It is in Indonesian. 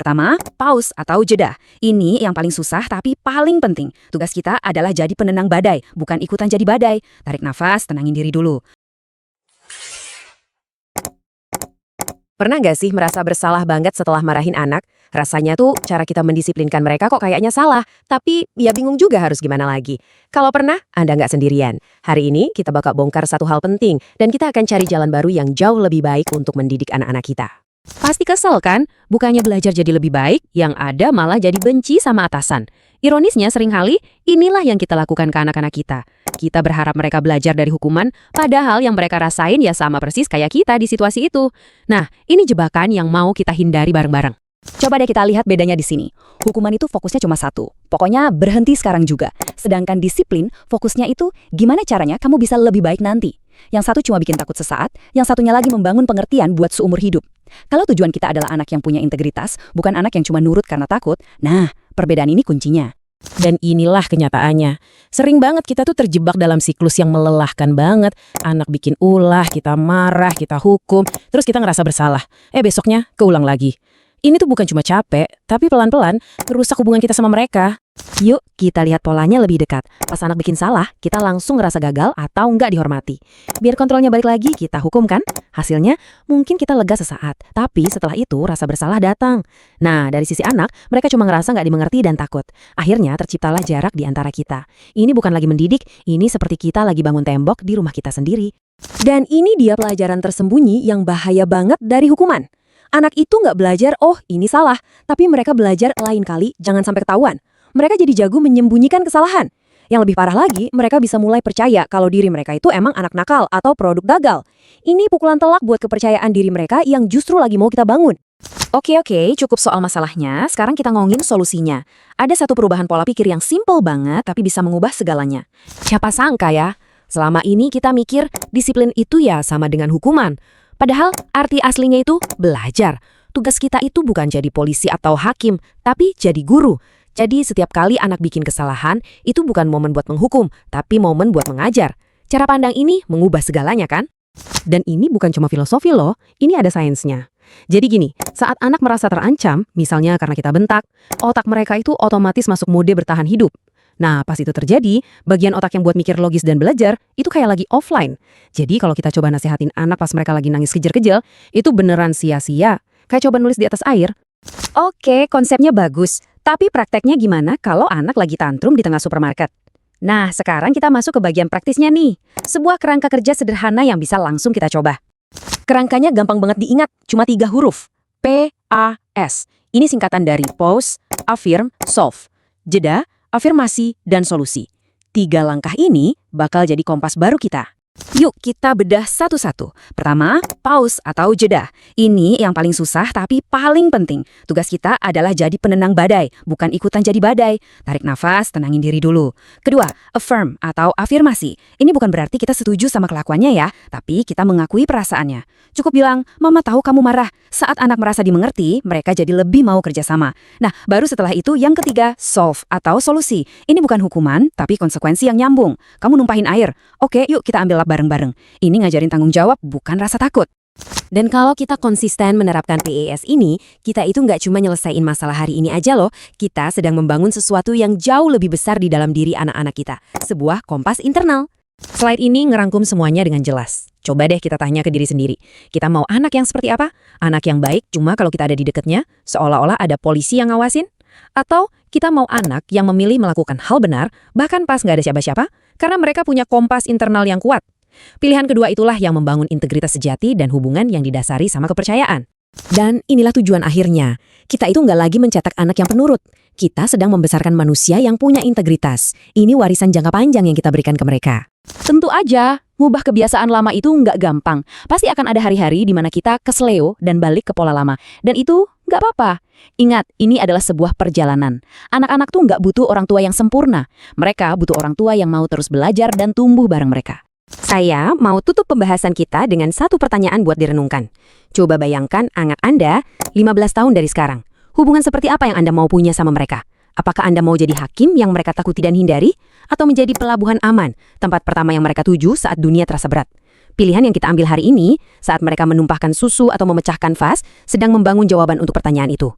Pertama, pause atau jeda. Ini yang paling susah tapi paling penting. Tugas kita adalah jadi penenang badai, bukan ikutan jadi badai. Tarik nafas, tenangin diri dulu. Pernah nggak sih merasa bersalah banget setelah marahin anak? Rasanya tuh cara kita mendisiplinkan mereka kok kayaknya salah. Tapi ya bingung juga harus gimana lagi. Kalau pernah, Anda nggak sendirian. Hari ini kita bakal bongkar satu hal penting. Dan kita akan cari jalan baru yang jauh lebih baik untuk mendidik anak-anak kita. Pasti kesel kan? Bukannya belajar jadi lebih baik, yang ada malah jadi benci sama atasan. Ironisnya seringkali inilah yang kita lakukan ke anak-anak kita. Kita berharap mereka belajar dari hukuman, padahal yang mereka rasain ya sama persis kayak kita di situasi itu. Nah, ini jebakan yang mau kita hindari bareng-bareng. Coba deh kita lihat bedanya di sini. Hukuman itu fokusnya cuma satu. Pokoknya berhenti sekarang juga. Sedangkan disiplin, fokusnya itu gimana caranya kamu bisa lebih baik nanti. Yang satu cuma bikin takut sesaat, yang satunya lagi membangun pengertian buat seumur hidup. Kalau tujuan kita adalah anak yang punya integritas, bukan anak yang cuma nurut karena takut, nah, perbedaan ini kuncinya. Dan inilah kenyataannya. Sering banget kita tuh terjebak dalam siklus yang melelahkan banget. Anak bikin ulah, kita marah, kita hukum, terus kita ngerasa bersalah. Besoknya keulang lagi. Ini tuh bukan cuma capek, tapi pelan-pelan merusak hubungan kita sama mereka. Yuk, kita lihat polanya lebih dekat. Pas anak bikin salah, kita langsung ngerasa gagal atau nggak dihormati. Biar kontrolnya balik lagi, kita hukum kan? Hasilnya, mungkin kita lega sesaat. Tapi setelah itu, rasa bersalah datang. Nah, dari sisi anak, mereka cuma ngerasa nggak dimengerti dan takut. Akhirnya, terciptalah jarak di antara kita. Ini bukan lagi mendidik, ini seperti kita lagi bangun tembok di rumah kita sendiri. Dan ini dia pelajaran tersembunyi yang bahaya banget dari hukuman. Anak itu nggak belajar, oh ini salah. Tapi mereka belajar lain kali, jangan sampai ketahuan. Mereka jadi jago menyembunyikan kesalahan. Yang lebih parah lagi, mereka bisa mulai percaya kalau diri mereka itu emang anak nakal atau produk gagal. Ini pukulan telak buat kepercayaan diri mereka yang justru lagi mau kita bangun. Oke, cukup soal masalahnya. Sekarang kita ngomongin solusinya. Ada satu perubahan pola pikir yang simple banget, tapi bisa mengubah segalanya. Siapa sangka ya, selama ini kita mikir disiplin itu ya sama dengan hukuman. Padahal arti aslinya itu belajar. Tugas kita itu bukan jadi polisi atau hakim, tapi jadi guru. Jadi setiap kali anak bikin kesalahan, itu bukan momen buat menghukum, tapi momen buat mengajar. Cara pandang ini mengubah segalanya kan? Dan ini bukan cuma filosofi loh, ini ada sainsnya. Jadi gini, saat anak merasa terancam, misalnya karena kita bentak, otak mereka itu otomatis masuk mode bertahan hidup. Nah, pas itu terjadi, bagian otak yang buat mikir logis dan belajar, itu kayak lagi offline. Jadi kalau kita coba nasihatin anak pas mereka lagi nangis kejer-kejel, itu beneran sia-sia. Kayak coba nulis di atas air. Oke, konsepnya bagus. Tapi prakteknya gimana kalau anak lagi tantrum di tengah supermarket? Nah, sekarang kita masuk ke bagian praktisnya nih. Sebuah kerangka kerja sederhana yang bisa langsung kita coba. Kerangkanya gampang banget diingat, cuma 3 huruf. PAS. Ini singkatan dari pause, affirm, solve. Jeda, afirmasi, dan solusi. 3 langkah ini bakal jadi kompas baru kita. Yuk kita bedah satu-satu. Pertama, pause atau jeda. Ini yang paling susah tapi paling penting. Tugas kita adalah jadi penenang badai, bukan ikutan jadi badai. Tarik nafas, tenangin diri dulu. Kedua, affirm atau afirmasi. Ini bukan berarti kita setuju sama kelakuannya ya, tapi kita mengakui perasaannya. Cukup bilang, mama tahu kamu marah. Saat anak merasa dimengerti, mereka jadi lebih mau kerjasama. Nah, baru setelah itu yang ketiga, solve atau solusi. Ini bukan hukuman, tapi konsekuensi yang nyambung. Kamu numpahin air. Oke, yuk kita ambil bareng-bareng. Ini ngajarin tanggung jawab, bukan rasa takut. Dan kalau kita konsisten menerapkan PAS ini, kita itu nggak cuma nyelesain masalah hari ini aja loh, kita sedang membangun sesuatu yang jauh lebih besar di dalam diri anak-anak kita. Sebuah kompas internal. Slide ini ngerangkum semuanya dengan jelas. Coba deh kita tanya ke diri sendiri. Kita mau anak yang seperti apa? Anak yang baik cuma kalau kita ada di dekatnya, seolah-olah ada polisi yang ngawasin? Atau kita mau anak yang memilih melakukan hal benar, bahkan pas nggak ada siapa-siapa, karena mereka punya kompas internal yang kuat? Pilihan kedua itulah yang membangun integritas sejati dan hubungan yang didasari sama kepercayaan. Dan inilah tujuan akhirnya. Kita itu nggak lagi mencetak anak yang penurut. Kita sedang membesarkan manusia yang punya integritas. Ini warisan jangka panjang yang kita berikan ke mereka. Tentu aja, ngubah kebiasaan lama itu nggak gampang. Pasti akan ada hari-hari di mana kita kesleo dan balik ke pola lama. Dan itu nggak apa-apa. Ingat, ini adalah sebuah perjalanan. Anak-anak tuh nggak butuh orang tua yang sempurna. Mereka butuh orang tua yang mau terus belajar dan tumbuh bareng mereka. Saya mau tutup pembahasan kita dengan satu pertanyaan buat direnungkan. Coba bayangkan anak Anda 15 tahun dari sekarang. Hubungan seperti apa yang Anda mau punya sama mereka? Apakah Anda mau jadi hakim yang mereka takuti dan hindari? Atau menjadi pelabuhan aman, tempat pertama yang mereka tuju saat dunia terasa berat? Pilihan yang kita ambil hari ini, saat mereka menumpahkan susu atau memecahkan vas, sedang membangun jawaban untuk pertanyaan itu.